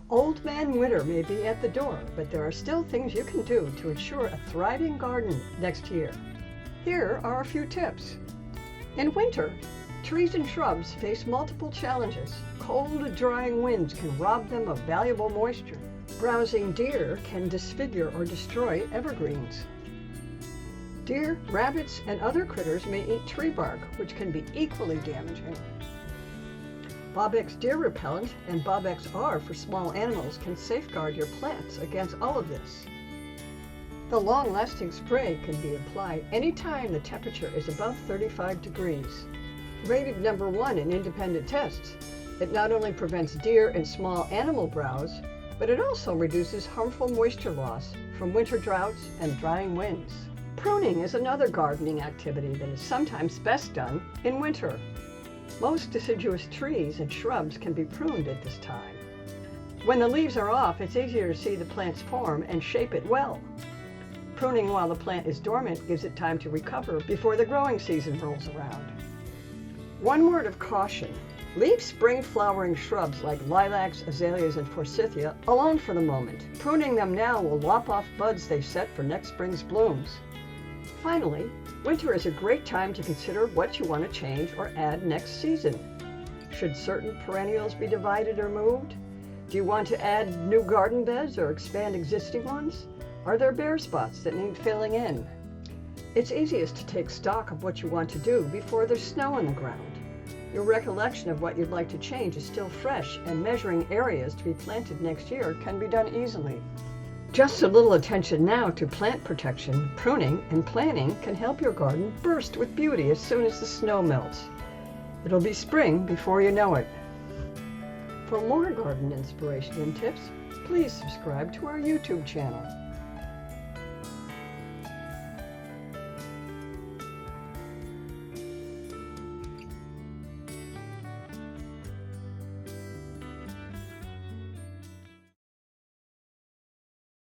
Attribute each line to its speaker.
Speaker 1: Old Man Winter may be at the door, but there are still things you can do to ensure a thriving garden next year. Here are a few tips. In winter, trees and shrubs face multiple challenges. Cold, drying winds can rob them of valuable moisture. Browsing deer can disfigure or destroy evergreens. Deer, rabbits, and other critters may eat tree bark, which can be equally damaging. Bob-X deer repellent and Bob-X R for small animals can safeguard your plants against all of this. The long-lasting spray can be applied anytime the temperature is above 35 degrees. Rated number 1 in independent tests, it not only prevents deer and small animal browse, but it also reduces harmful moisture loss from winter droughts and drying winds. Pruning is another gardening activity that is sometimes best done in winter. Most deciduous trees and shrubs can be pruned at this time. When the leaves are off, it's easier to see the plant's form and shape it well. Pruning while the plant is dormant gives it time to recover before the growing season rolls around. One word of caution. Leave spring flowering shrubs like lilacs, azaleas, and forsythia alone for the moment. Pruning them now will lop off buds they've set for next spring's blooms. Finally, winter is a great time to consider what you want to change or add next season. Should certain perennials be divided or moved? Do you want to add new garden beds or expand existing ones? Are there bare spots that need filling in? It's easiest to take stock of what you want to do before there's snow on the ground. Your recollection of what you'd like to change is still fresh, and measuring areas to be planted next year can be done easily. Just a little attention now to plant protection, pruning, and planting can help your garden burst with beauty as soon as the snow melts. It'll be spring before you know it. For more garden inspiration and tips, please subscribe to our YouTube channel.